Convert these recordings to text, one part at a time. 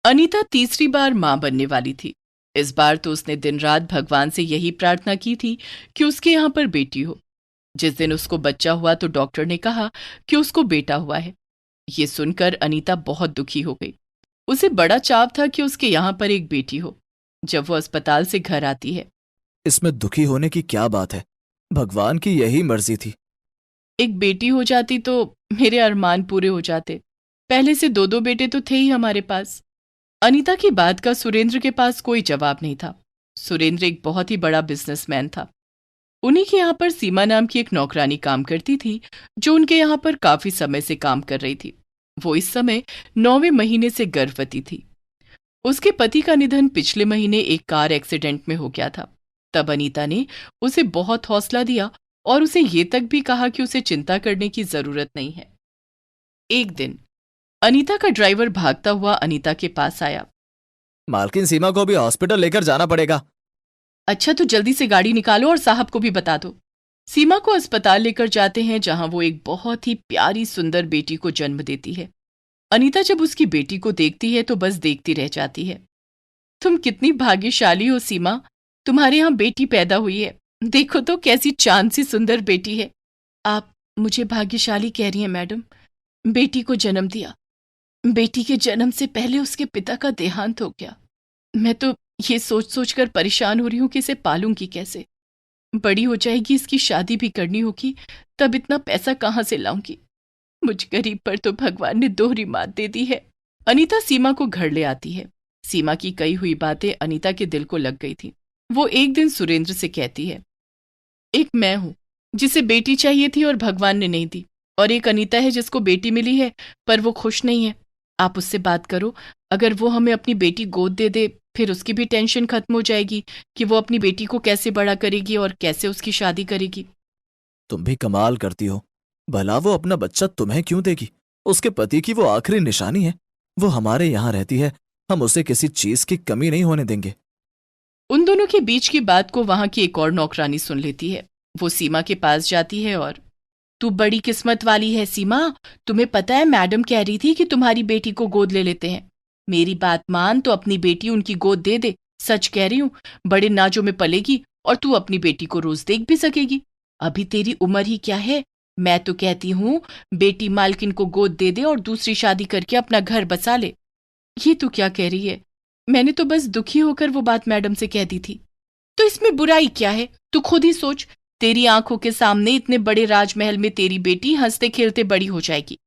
अनीता तीसरी बार मां बनने वाली थी। इस बार तो उसने दिन रात भगवान से यही प्रार्थना की थी कि उसके यहाँ पर बेटी हो। जिस दिन उसको बच्चा हुआ तो डॉक्टर ने कहा कि उसको बेटा हुआ है। ये सुनकर अनीता बहुत दुखी हो गई। उसे बड़ा चाव था कि उसके यहाँ पर एक बेटी हो। जब वो अस्पताल से घर आती है, इसमें दुखी होने की क्या बात है? भगवान की यही मर्जी थी। एक बेटी हो जाती तो मेरे अरमान पूरे हो जाते। पहले से दो दो बेटे तो थे ही हमारे पास। अनीता की बात का सुरेंद्र के पास कोई जवाब नहीं था। सुरेंद्र एक बहुत ही बड़ा बिजनेसमैन था। उन्हीं के यहाँ पर सीमा नाम की एक नौकरानी काम करती थी, जो उनके यहाँ पर काफी समय से काम कर रही थी। वो इस समय 9वें महीने से गर्भवती थी। उसके पति का निधन पिछले महीने एक कार एक्सीडेंट में हो गया था। तब अनीता ने उसे बहुत हौसला दिया और उसे ये तक भी कहा कि उसे चिंता करने की जरूरत नहीं है। एक दिन अनीता का ड्राइवर भागता हुआ अनीता के पास आया। मालकिन सीमा को अभी हॉस्पिटल लेकर जाना पड़ेगा। अच्छा, तो जल्दी से गाड़ी निकालो और साहब को भी बता दो। सीमा को अस्पताल लेकर जाते हैं, जहां वो एक बहुत ही प्यारी सुंदर बेटी को जन्म देती है। अनीता जब उसकी बेटी को देखती है तो बस देखती रह जाती है। तुम कितनी भाग्यशाली हो सीमा, तुम्हारे यहाँ बेटी पैदा हुई है। देखो तो कैसी चांद सी सुंदर बेटी है। आप मुझे भाग्यशाली कह रही हैं मैडम। बेटी को जन्म दिया। बेटी के जन्म से पहले उसके पिता का देहांत हो गया। मैं तो ये सोच सोच कर परेशान हो रही हूँ कि इसे पालूंगी कैसे। बड़ी हो जाएगी, इसकी शादी भी करनी होगी, तब इतना पैसा कहाँ से लाऊंगी। मुझ गरीब पर तो भगवान ने दोहरी मात दे दी है। अनीता सीमा को घर ले आती है। सीमा की कही हुई बातें अनीता के दिल को लग गई थी। वो एक दिन सुरेंद्र से कहती है, एक मैं हूं जिसे बेटी चाहिए थी और भगवान ने नहीं दी, और एक अनीता है जिसको बेटी मिली है पर वो खुश नहीं है। आप उससे बात करो। अगर वो हमें अपनी बेटी गोद दे दे, फिर उसकी भी टेंशन खत्म हो जाएगी कि वो अपनी बेटी को कैसे बड़ा करेगी और कैसे उसकी शादी करेगी। तुम भी कमाल करती हो। भला वो अपना बच्चा तुम्हें क्यों देगी? उसके पति की वो आखिरी निशानी है। वो हमारे यहाँ रहती है, हम उसे किसी चीज की कमी नहीं होने देंगे। उन दोनों के बीच की बात को वहां की एक और नौकरानी सुन लेती है। वो सीमा के पास जाती है और, तू बड़ी किस्मत वाली है सीमा। तुम्हें पता है मैडम कह रही थी कि तुम्हारी बेटी को गोद ले लेते हैं। मेरी बात मान तो अपनी बेटी उनकी गोद दे दे। सच कह रही हूं, बड़े नाजों में पलेगी और तू अपनी बेटी को रोज देख भी सकेगी। अभी तेरी उम्र ही क्या है। मैं तो कहती हूँ बेटी मालकिन को गोद दे दे और दूसरी शादी करके अपना घर बसा ले। ये तू क्या कह रही है? मैंने तो बस दुखी होकर वो बात मैडम से कह दी थी। तो इसमें बुराई क्या है? तू खुद ही सोच। तेरी आंखों के सामने इतने बड़े राजमहल में तेरी बेटी हंसते खेलते बड़ी हो जाएगी।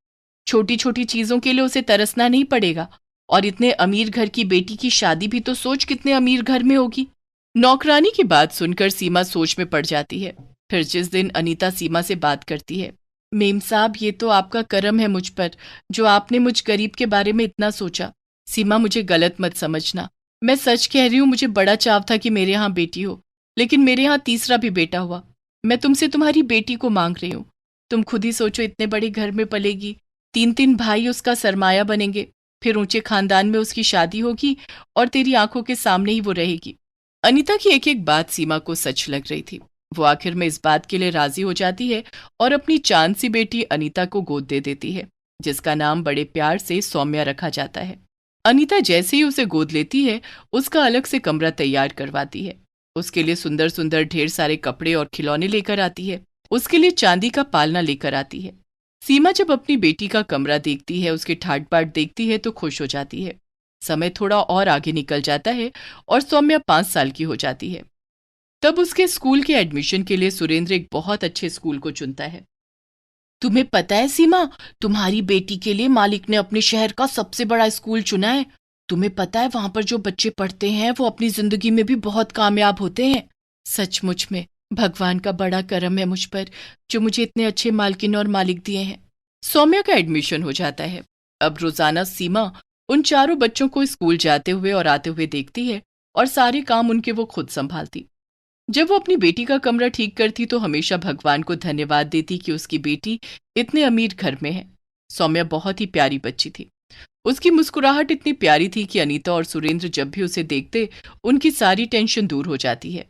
छोटी छोटी चीजों के लिए उसे तरसना नहीं पड़ेगा। और इतने अमीर घर की बेटी की शादी भी तो सोच कितने अमीर घर में होगी। नौकरानी की बात सुनकर सीमा सोच में पड़ जाती है। फिर जिस दिन अनीता सीमा से बात करती है, मेम साहब ये तो आपका करम है मुझ पर, जो आपने मुझ गरीब के बारे में इतना सोचा। सीमा मुझे गलत मत समझना। मैं सच कह रही हूँ, मुझे बड़ा चाव था कि मेरे यहाँ बेटी हो, लेकिन मेरे यहाँ तीसरा भी बेटा हुआ। मैं तुमसे तुम्हारी बेटी को मांग रही हूँ। तुम खुद ही सोचो, इतने बड़े घर में पलेगी, 3 3 भाई उसका सरमाया बनेंगे, फिर ऊंचे खानदान में उसकी शादी होगी और तेरी आंखों के सामने ही वो रहेगी। अनीता की एक एक बात सीमा को सच लग रही थी। वो आखिर में इस बात के लिए राजी हो जाती है और अपनी चांद सी बेटी अनीता को गोद दे देती है, जिसका नाम बड़े प्यार से सौम्या रखा जाता है। अनीता जैसे ही उसे गोद लेती है, उसका अलग से कमरा तैयार करवाती है। उसके लिए सुंदर सुंदर ढेर सारे कपड़े और खिलौने लेकर आती है। उसके लिए चांदी का पालना लेकर आती है। सीमा जब अपनी बेटी का कमरा देखती है, उसके ठाट बाट देखती है तो खुश हो जाती है। समय थोड़ा और आगे निकल जाता है और सौम्या 5 साल की हो जाती है। तब उसके स्कूल के एडमिशन के लिए सुरेंद्र एक बहुत अच्छे स्कूल को चुनता है। तुम्हें पता है सीमा, तुम्हारी बेटी के लिए मालिक ने अपने शहर का सबसे बड़ा स्कूल चुना है। तुम्हें पता है वहां पर जो बच्चे पढ़ते हैं वो अपनी जिंदगी में भी बहुत कामयाब होते हैं। सचमुच में भगवान का बड़ा करम है मुझ पर, जो मुझे इतने अच्छे मालकिन और मालिक दिए हैं। सौम्या का एडमिशन हो जाता है। अब रोजाना सीमा उन चारों बच्चों को स्कूल जाते हुए और आते हुए देखती है और सारे काम उनके वो खुद संभालती। जब वो अपनी बेटी का कमरा ठीक करती तो हमेशा भगवान को धन्यवाद देती कि उसकी बेटी इतने अमीर घर में है। सौम्या बहुत ही प्यारी बच्ची थी। उसकी मुस्कुराहट इतनी प्यारी थी कि अनीता और सुरेंद्र जब भी उसे देखते, उनकी सारी टेंशन दूर हो जाती है।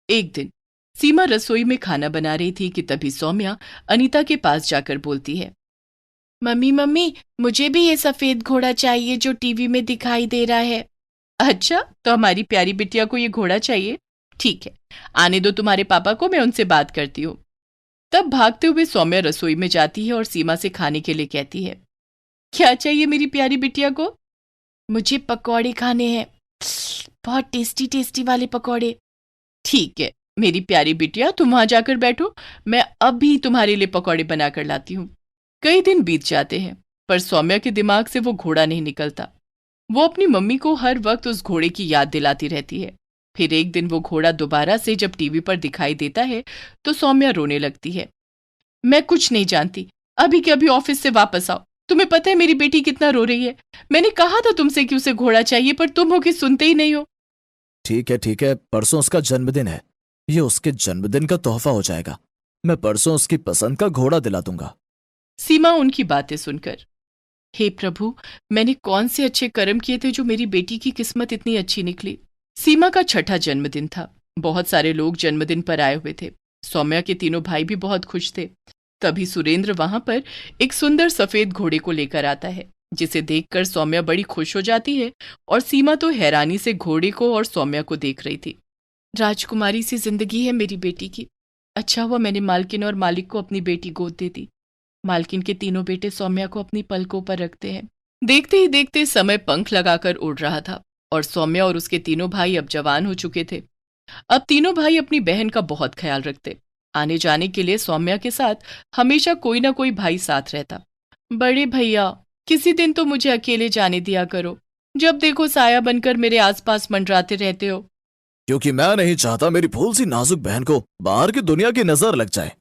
एक दिन सीमा रसोई में खाना बना रही थी कि तभी सौम्या अनीता के पास जाकर बोलती है, मम्मी मम्मी, मुझे भी ये सफेद घोड़ा चाहिए जो टीवी में दिखाई दे रहा है। अच्छा, तो हमारी प्यारी बिटिया को ये घोड़ा चाहिए? ठीक है, आने दो तुम्हारे पापा को, मैं उनसे बात करती हूँ। तब भागते हुए सौम्या रसोई में जाती है और सीमा से खाने के लिए कहती है। क्या चाहिए मेरी प्यारी बिटिया को? मुझे पकौड़े खाने हैं, बहुत टेस्टी टेस्टी वाले पकौड़े। ठीक है मेरी प्यारी बिटिया, तुम वहां जाकर बैठो, मैं अभी तुम्हारे लिए पकौड़े बनाकर लाती हूँ। कई दिन बीत जाते हैं पर सौम्या के दिमाग से वो घोड़ा नहीं निकलता। वो अपनी मम्मी को हर वक्त उस घोड़े की याद दिलाती रहती है। फिर एक दिन वो घोड़ा दोबारा से जब टीवी पर दिखाई देता है तो सौम्या रोने लगती है। मैं कुछ नहीं जानती, अभी के अभी ऑफिस से वापस आओ। तुम्हें पता है मेरी बेटी कितना रो रही है। मैंने कहा था तुमसे कि उसे घोड़ा चाहिए, पर तुम हो कि सुनते ही नहीं हो। ठीक है, परसों उसका जन्मदिन है, ये उसके जन्मदिन का तोहफा हो जाएगा। मैं परसों उसकी पसंद का घोड़ा दिला दूंगा। सीमा उनकी बातें सुनकर, हे प्रभु, मैंने कौन से अच्छे कर्म किए थे जो मेरी बेटी की किस्मत इतनी अच्छी निकली। सीमा का छठा जन्मदिन था। बहुत सारे लोग जन्मदिन पर आए हुए थे। सौम्या के तीनों भाई भी बहुत खुश थे। तभी सुरेंद्र वहां पर एक सुंदर सफेद घोड़े को लेकर आता है, जिसे देखकर सौम्या बड़ी खुश हो जाती है और सीमा तो हैरानी से घोड़े को और सौम्या को देख रही थी। राजकुमारी सी जिंदगी है मेरी बेटी की। अच्छा हुआ मैंने मालकिन और मालिक को अपनी बेटी गोद दे दी। मालकिन के तीनों बेटे सौम्या को अपनी पलकों पर रखते हैं। देखते ही देखते समय पंख लगाकर उड़ रहा था और सौम्या और उसके तीनों भाई अब जवान हो चुके थे। अब तीनों भाई अपनी बहन का बहुत ख्याल रखते। आने जाने के लिए सौम्या के साथ हमेशा कोई ना कोई भाई साथ रहता। बड़े भैया, किसी दिन तो मुझे अकेले जाने दिया करो। जब देखो साया बनकर मेरे आसपास मंडराते रहते हो। क्योंकि मैं नहीं चाहता मेरी फूल सी नाजुक बहन को बाहर की दुनिया की नजर लग जाए।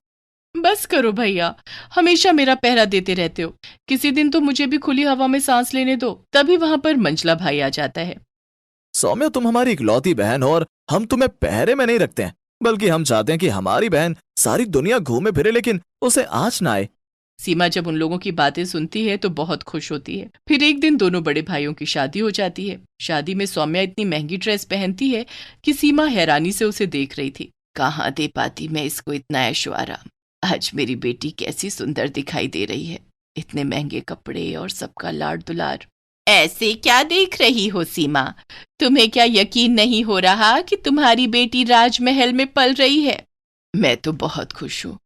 बस करो भैया, हमेशा मेरा पहरा देते रहते हो। किसी दिन तो मुझे भी खुली हवा में सांस लेने दो। तभी वहां पर मंझला भाई आ जाता है। सौम्या, तुम हमारी इकलौती बहन हो और हम तुम्हें पहरे में नहीं रखते हैं, बल्कि हम चाहते हैं कि हमारी बहन सारी दुनिया घूमे फिरे, लेकिन उसे आँच ना आए। सीमा जब उन लोगों की बातें सुनती है तो बहुत खुश होती है। फिर एक दिन दोनों बड़े भाइयों की शादी हो जाती है। शादी में सौम्या इतनी महंगी ड्रेस पहनती है कि सीमा हैरानी से उसे देख रही थी। कहाँ दे पाती मैं इसको इतना ऐशो आराम। आज मेरी बेटी कैसी सुंदर दिखाई दे रही है, इतने महंगे कपड़े और सबका लाड दुलार। ऐसे क्या देख रही हो सीमा? तुम्हें क्या यकीन नहीं हो रहा कि तुम्हारी बेटी राजमहल में पल रही है? मैं तो बहुत खुश हूँ।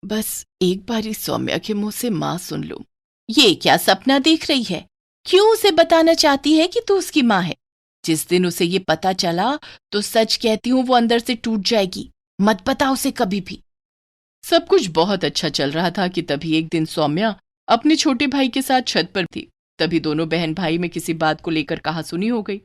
बस एक बारी सौम्या के मुंह से माँ सुन लूं। ये क्या सपना देख रही है? क्यों उसे बताना चाहती है कि तू उसकी माँ है? जिस दिन उसे ये पता चला तो सच कहती हूँ वो अंदर से टूट जाएगी। मत बता उसे कभी भी। सब कुछ बहुत अच्छा चल रहा था कि तभी एक दिन सौम्या अपने छोटे भाई के साथ छत पर थी। तभी दोनों बहन भाई में किसी बात को लेकर कहासुनी हो गई।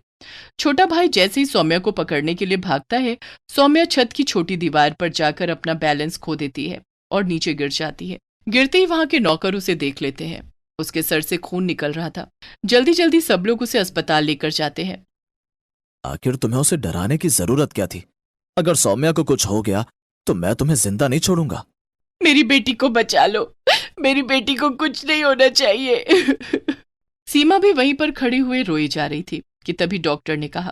छोटा भाई जैसे ही सौम्या को पकड़ने के लिए भागता है, सौम्या छत की छोटी दीवार पर जाकर अपना बैलेंस खो देती है और नीचे गिर जाती है। गिरते ही वहां के नौकर उसे देख लेते हैं। उसके सर से खून निकल रहा था। जल्दी जल्दी सब लोग उसे अस्पताल लेकर जाते हैं। आखिर तुम्हें उसे डराने की जरूरत क्या थी? अगर सौम्या को कुछ हो गया तो मैं तुम्हें जिंदा नहीं छोड़ूंगा। मेरी बेटी को बचा लो, मेरी बेटी को कुछ नहीं होना चाहिए। सीमा भी वहीं पर खड़ी हुए रोई जा रही थी कि तभी डॉक्टर ने कहा,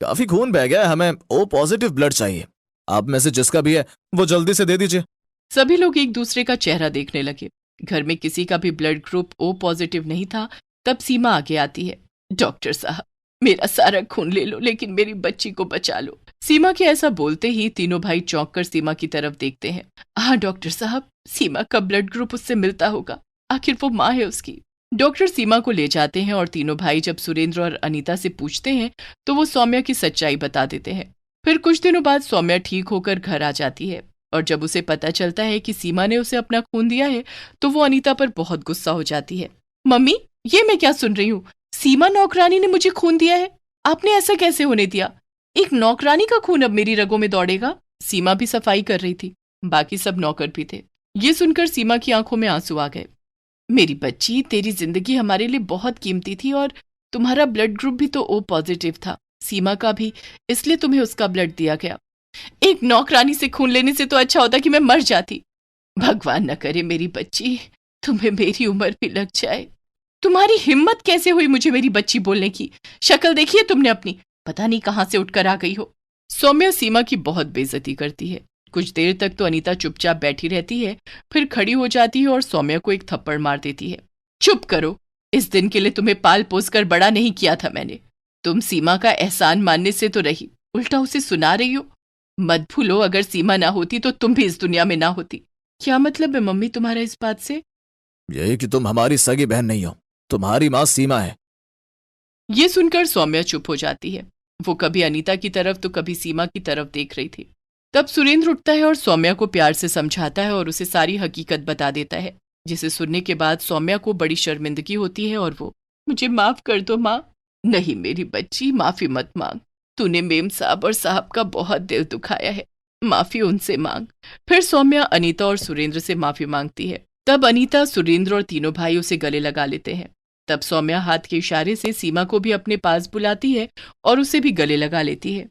काफी खून बह गया है, हमें ओ पॉजिटिव ब्लड चाहिए। आप में से जिसका भी है वो जल्दी से दे दीजिए। सभी लोग एक दूसरे का चेहरा देखने लगे। घर में किसी का भी ब्लड ग्रुप ओ पॉजिटिव नहीं था। तब सीमा आगे आती है। डॉक्टर साहब, मेरा सारा खून ले लो, लेकिन मेरी बच्ची को बचा लो। सीमा के ऐसा बोलते ही तीनों भाई चौंक कर सीमा की तरफ देखते हैं। हाँ डॉक्टर साहब, सीमा का ब्लड ग्रुप उससे मिलता होगा, आखिर वो माँ है उसकी। डॉक्टर सीमा को ले जाते हैं और तीनों भाई जब सुरेंद्र और अनीता से पूछते हैं तो वो सौम्या की सच्चाई बता देते हैं। फिर कुछ दिनों बाद सौम्या ठीक होकर घर आ जाती है और जब उसे पता चलता है कि सीमा ने उसे अपना खून दिया है तो वो अनीता पर बहुत गुस्सा हो जाती है। मम्मी, ये मैं क्या सुन रही हूँ? सीमा नौकरानी ने मुझे खून दिया है? आपने ऐसा कैसे होने दिया? एक नौकरानी का खून अब मेरी रगों में दौड़ेगा? सीमा भी सफाई कर रही थी, बाकी सब नौकर भी थे। ये सुनकर सीमा की आंखों में आंसू आ गए। मेरी बच्ची, तेरी जिंदगी हमारे लिए बहुत कीमती थी और तुम्हारा ब्लड ग्रुप भी तो ओ पॉजिटिव था, सीमा का भी, इसलिए तुम्हें उसका ब्लड दिया गया। एक नौकरानी से खून लेने से तो अच्छा होता कि मैं मर जाती। भगवान न करे मेरी बच्ची, तुम्हें मेरी उम्र भी लग जाए। तुम्हारी हिम्मत कैसे हुई मुझे मेरी बच्ची बोलने की? शक्ल देखी है तुमने अपनी? पता नहीं कहां से उठकर आ गई हो। सौम्या सीमा की बहुत बेइज्जती करती है। कुछ देर तक तो अनीता चुपचाप बैठी रहती है, फिर खड़ी हो जाती है और सौम्या को एक थप्पड़ मार देती है। चुप करो। इस दिन के लिए तुम्हें पाल पोस कर बड़ा नहीं किया था मैंने। तुम सीमा का एहसान मानने से तो रही, उल्टा उसे सुना रही हो। मत भूलो, अगर सीमा ना होती तो तुम भी इस दुनिया में ना होती। क्या मतलब है मम्मी तुम्हारा इस बात से? यही कि तुम हमारी सगी बहन नहीं हो, तुम्हारी माँ सीमा है। ये सुनकर सौम्या चुप हो जाती है। वो कभी अनीता की तरफ तो कभी सीमा की तरफ देख रही थी। तब सुरेंद्र उठता है और सौम्या को प्यार से समझाता है और उसे सारी हकीकत बता देता है, जिसे सुनने के बाद सौम्या को बड़ी शर्मिंदगी होती है और वो, मुझे माफ कर दो माँ। नहीं मेरी बच्ची, माफी मत मांग। तूने मेम साहब और साहब का बहुत दिल दुखाया है, माफी उनसे मांग। फिर सौम्या अनीता और सुरेंद्र से माफी मांगती है। तब अनीता, सुरेंद्र और तीनों भाई उसे गले लगा लेते हैं। तब सौम्या हाथ के इशारे से सीमा को भी अपने पास बुलाती है और उसे भी गले लगा लेती है।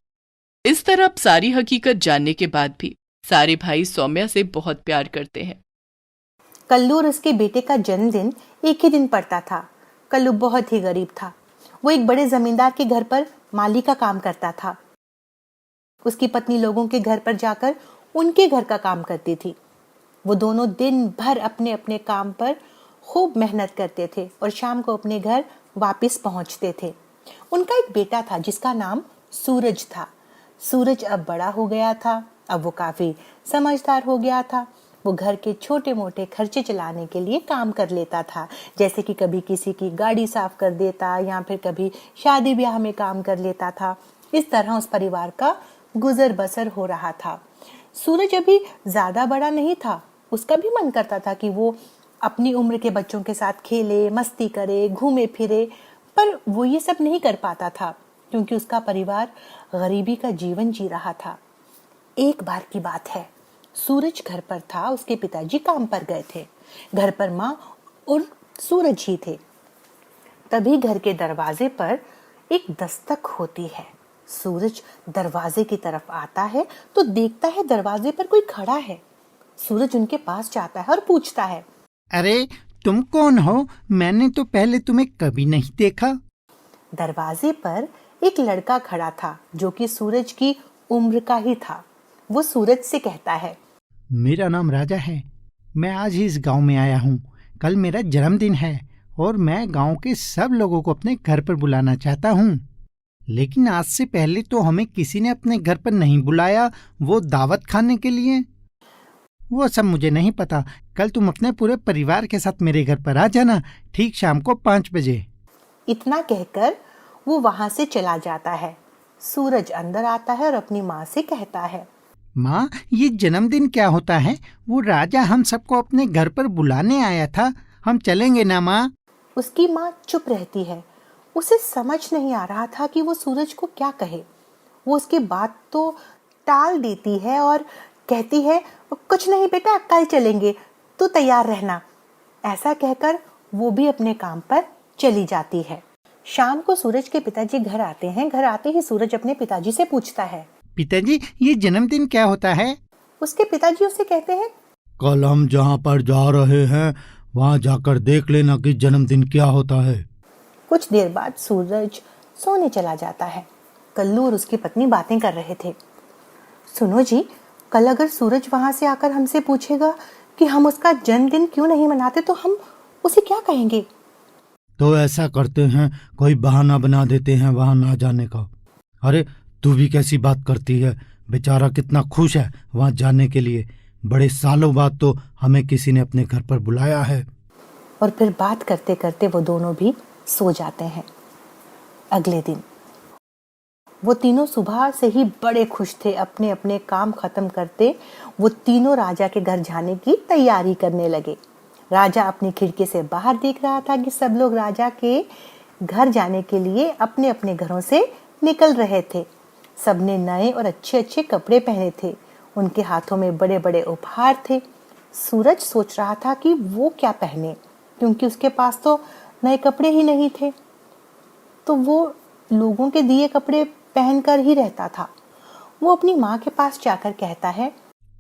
इस तरह सारी हकीकत जानने के बाद भी सारे भाई सौम्या से बहुत प्यार करते हैं। कल्लू और उसके बेटे का जन्मदिन एक ही दिन पड़ता था। कल्लू बहुत ही गरीब था। वो एक बड़े जमींदार के घर पर माली का काम करता था। उसकी पत्नी लोगों के घर पर जाकर उनके घर का काम करती थी। वो दोनों दिन भर अपने अपने काम पर खूब मेहनत करते थे और शाम को अपने घर वापस पहुंचते थे। उनका एक बेटा था जिसका नाम सूरज था। सूरज अब बड़ा हो गया था। अब वो काफी समझदार हो गया था। वो घर के छोटे मोटे खर्चे चलाने के लिए काम कर लेता था, जैसे कि कभी किसी की गाड़ी साफ कर देता या फिर कभी शादी ब्याह में काम कर लेता था। इस तरह उस परिवार का गुजर बसर हो रहा था। सूरज अभी ज्यादा बड़ा नहीं था। उसका भी मन करता था कि वो अपनी उम्र के बच्चों के साथ खेले, मस्ती करे, घूमे फिरे, पर वो ये सब नहीं कर पाता था क्योंकि उसका परिवार गरीबी का जीवन जी रहा था। एक बार की बात है, सूरज घर पर था। उसके पिताजी काम पर गए थे। घर पर माँ और सूरज ही थे। तभी घर के दरवाजे पर एक दस्तक होती है। सूरज दरवाजे की तरफ आता है तो देखता है दरवाजे पर कोई खड़ा है। सूरज उनके पास जाता है और पूछता है, अरे तुम कौन हो? मैंने तो पहले तुम्हें कभी नहीं देखा। दरवाजे पर एक लड़का खड़ा था जो कि सूरज की उम्र का ही था। वो सूरज से कहता है, मेरा नाम राजा है। मैं आज ही इस गांव में आया हूँ। कल मेरा जन्मदिन है और मैं गांव के सब लोगों को अपने घर पर बुलाना चाहता हूँ। लेकिन आज से पहले तो हमें किसी ने अपने घर पर नहीं बुलाया, वो दावत खाने के लिए। वो सब मुझे नहीं पता। कल तुम अपने पूरे परिवार के साथ मेरे घर पर आ जाना, ठीक शाम को 5 बजे। इतना कहकर वो वहां से चला जाता है। सूरज अंदर आता है और अपनी माँ से कहता है, माँ, ये जन्मदिन क्या होता है? वो राजा हम सबको अपने घर पर बुलाने आया था। हम चलेंगे ना माँ? उसकी माँ चुप रहती है। उसे समझ नहीं आ रहा था कि वो सूरज को क्या कहे। वो उसकी बात तो टाल देती है और कहती है, कुछ नहीं बेटा, कल चलेंगे, तू तैयार रहना। ऐसा कहकर वो भी अपने काम पर चली जाती है। शाम को सूरज के पिताजी घर आते हैं। घर आते ही सूरज अपने पिताजी से पूछता है, पिताजी, ये जन्मदिन क्या होता है? उसके पिताजी उसे कहते हैं, कल हम जहाँ पर जा रहे हैं वहाँ जाकर देख लेना कि जन्मदिन क्या होता है। कुछ देर बाद सूरज सोने चला जाता है। कल्लू और उसकी पत्नी बातें कर रहे थे। सुनो जी, कल अगर सूरज वहां से आकर हमसे पूछेगा कि हम उसका जन्मदिन क्यों नहीं मनाते तो हम उसे क्या कहेंगे? तो ऐसा करते हैं, कोई बहाना बना देते हैं वहाँ ना जाने का। अरे तू भी कैसी बात करती है? बेचारा कितना खुश है वहाँ जाने के लिए। बड़े सालों बाद तो हमें किसी ने अपने घर पर बुलाया है। और फिर बात करते करते वो दोनों भी सो जाते हैं। अगले दिन वो तीनों सुबह से ही बड़े खुश थे। अपने अपने काम खत्म करते वो तीनों राजा के घर जाने की तैयारी करने लगे। राजा अपनी खिड़की से बाहर देख रहा था कि सब लोग राजा के घर जाने के लिए अपने अपने घरों से निकल रहे थे। सबने नए और अच्छे अच्छे कपड़े पहने थे। उनके हाथों में बड़े बड़े उपहार थे। सूरज सोच रहा था कि वो क्या पहने, क्योंकि उसके पास तो नए कपड़े ही नहीं थे। तो वो लोगों के दिए कपड़े पहनकर ही रहता था। वो अपनी माँ के पास जाकर कहता है,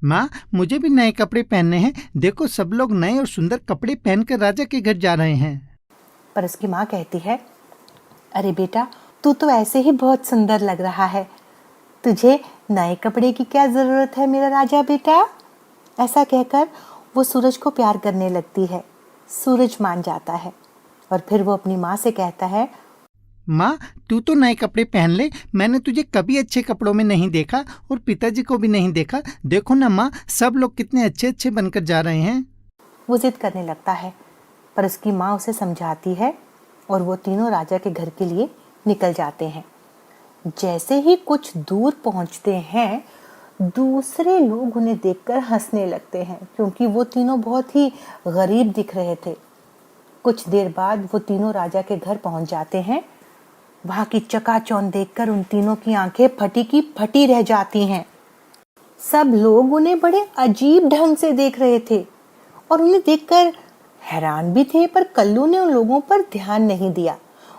माँ, मुझे भी नए कपड़े पहनने हैं। देखो सब लोग नए और सुंदर कपड़े पहनकर राजा के घर जा रहे हैं। पर उसकी माँ कहती है, अरे बेटा, तू तो ऐसे ही बहुत सुंदर लग रहा है। तुझे नए कपड़े की क्या जरूरत है मेरा राजा बेटा? ऐसा कहकर वो सूरज को प्यार करने लगती है। सूरज मान जाता है और फिर वो अपनी माँ से कहता है, माँ तू तो नए कपड़े पहन ले, मैंने तुझे कभी अच्छे कपड़ों में नहीं देखा और पिताजी को भी नहीं देखा। देखो ना माँ, सब लोग कितने अच्छे अच्छे बनकर जा रहे हैं। वो जिद करने लगता है, पर उसकी माँ उसे समझाती है और वो तीनों राजा के घर के लिए निकल जाते हैं। जैसे ही कुछ दूर पहुंचते हैं, दूसरे लोग उन्हें देखकर हंसने लगते हैं, क्योंकि वो तीनों बहुत ही गरीब दिख रहे थे। कुछ देर बाद वो तीनों राजा के घर पहुंच जाते हैं। वहां की चकाचौंध देखकर उन तीनों की आंखें फटी की फटी रह जाती हैं। सब लोग उन्हें बड़े अजीब ढंग से देख रहे थे और उन्हें देखकर हैरान भी थे, पर कल्लू ने उन लोगों पर ध्यान नहीं दिया।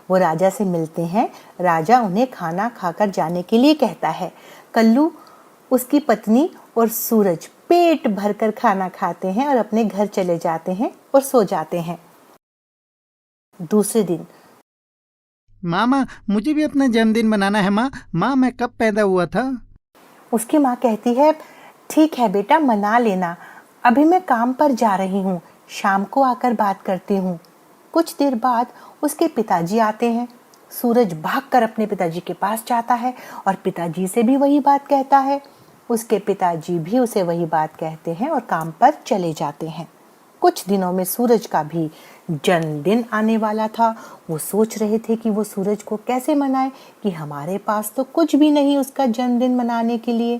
वो राजा से मिलते हैं। राजा उन्हें खाना खाकर जाने के लिए कहता है। कल्लू, उसकी पत्नी और सूरज पेट भरकर खाना खाते हैं और अपने घर चले जाते हैं और सो जाते हैं। दूसरे दिन, माँ मुझे भी अपना जन्मदिन मनाना है। माँ मैं कब पैदा हुआ था? उसकी माँ कहती है, ठीक है बेटा, मना लेना, अभी मैं काम पर जा रही हूँ, शाम को आकर बात करती हूँ। कुछ देर बाद उसके पिताजी आते हैं। सूरज भागकर अपने पिताजी के पास जाता है और पिताजी से भी वही बात कहता है। उसके पिताजी भी उसे वही बात कहते हैं और काम पर चले जाते हैं। कुछ दिनों में सूरज का भी जन्मदिन आने वाला था। वो सोच रहे थे कि वो सूरज को कैसे मनाए, कि हमारे पास तो कुछ भी नहीं उसका जन्मदिन मनाने के लिए।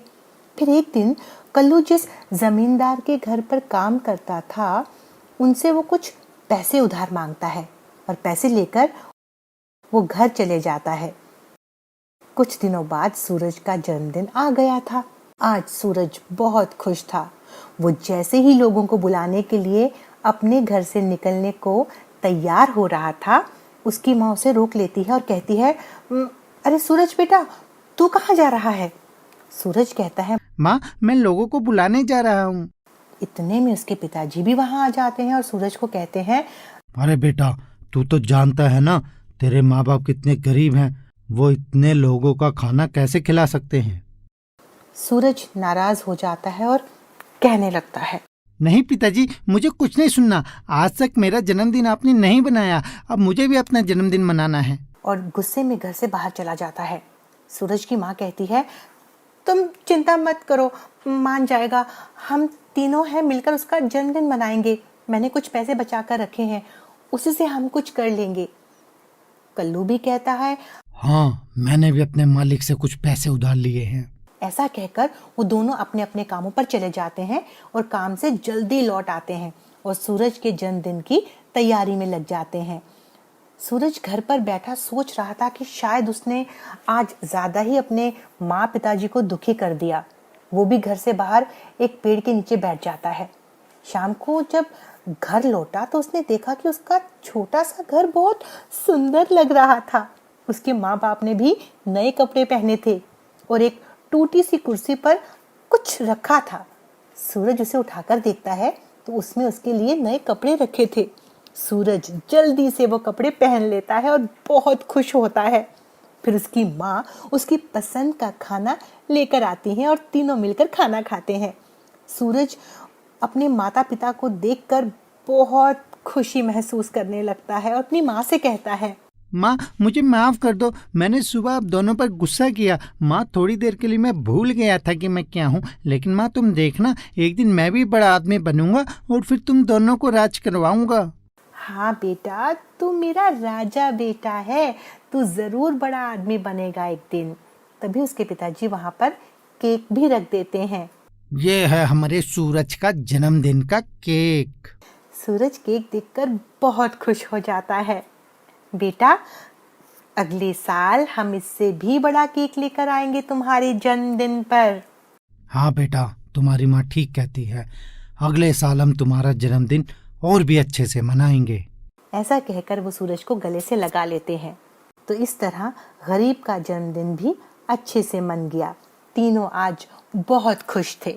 फिर एक दिन कल्लू जिस जमींदार के घर पर काम करता था, उनसे वो कुछ पैसे उधार मांगता है और पैसे लेकर वो घर चले जाता है। कुछ दिनों बाद सूरज का जन्मदिन आ गया था। आज सूरज बहुत खुश था। वो जैसे ही लोगों को बुलाने के लिए अपने घर से निकलने को तैयार हो रहा था, उसकी माँ उसे रोक लेती है और कहती है, अरे सूरज बेटा, तू कहाँ जा रहा है? सूरज कहता है, माँ मैं लोगों को बुलाने जा रहा हूँ। इतने में उसके पिताजी भी वहां आ जाते हैं और सूरज को कहते हैं, अरे बेटा, तू तो जानता है ना तेरे माँ बाप कितने गरीब हैं, वो इतने लोगों का खाना कैसे खिला सकते हैं। सूरज नाराज हो जाता है और कहने लगता है, नहीं पिताजी, मुझे कुछ नहीं सुनना। आज तक मेरा जन्मदिन आपने नहीं बनाया, अब मुझे भी अपना जन्मदिन मनाना है। और गुस्से में घर से बाहर चला जाता है। सूरज की माँ कहती है, तुम चिंता मत करो, मान जाएगा, हम तीनों हैं मिलकर उसका जन्मदिन मनाएंगे। मैंने कुछ पैसे बचा कर रखे हैं, उसी से हम कुछ कर लेंगे। कल्लू भी कहता है, हाँ मैंने भी अपने मालिक से कुछ पैसे उधार लिए हैं। ऐसा कहकर वो दोनों अपने अपने कामों पर चले जाते हैं और काम से जल्दी लौट आते हैं और सूरज के जन्मदिन की तैयारी में लग जाते हैं। सूरज घर पर बैठा सोच रहा था कि शायद उसने आज ज्यादा ही अपने माँ पिताजी को दुखी कर दिया। वो भी घर से बाहर एक पेड़ के नीचे बैठ जाता है। शाम को जब घर लौटा तो उसने देखा कि उसका छोटा सा घर बहुत सुंदर लग रहा था। उसके माँ बाप ने भी नए कपड़े पहने थे और एक टूटी सी कुर्सी पर कुछ रखा था। सूरज उसे उठाकर देखता है तो उसमें उसके लिए नए कपड़े रखे थे। सूरज जल्दी से वो कपड़े पहन लेता है और बहुत खुश होता है। फिर उसकी माँ उसकी पसंद का खाना लेकर आती हैं और तीनों मिलकर खाना खाते हैं। सूरज अपने माता पिता को देखकर बहुत खुशी महसूस करने लगता है और अपनी माँ से कहता है, माँ मुझे माफ कर दो, मैंने सुबह आप दोनों पर गुस्सा किया। माँ थोड़ी देर के लिए मैं भूल गया था कि मैं क्या हूँ, लेकिन माँ तुम देखना, एक दिन मैं भी बड़ा आदमी बनूंगा और फिर तुम दोनों को राज करवाऊंगा। हाँ बेटा, तू मेरा राजा बेटा है, तू जरूर बड़ा आदमी बनेगा एक दिन। तभी उसके पिताजी वहां पर केक भी रख देते हैं। ये है हमारे सूरज का जन्मदिन का केक। सूरज केक देखकर बहुत खुश हो जाता है। बेटा, अगले साल हम इससे भी बड़ा केक लेकर आएंगे तुम्हारे जन्मदिन पर। हाँ बेटा, तुम्हारी माँ ठीक कहती है, अगले साल हम तुम्हारा जन्मदिन और भी अच्छे से मनाएंगे। ऐसा कहकर वो सूरज को गले से लगा लेते हैं। तो इस तरह गरीब का जन्मदिन भी अच्छे से मन गया। तीनों आज बहुत खुश थे।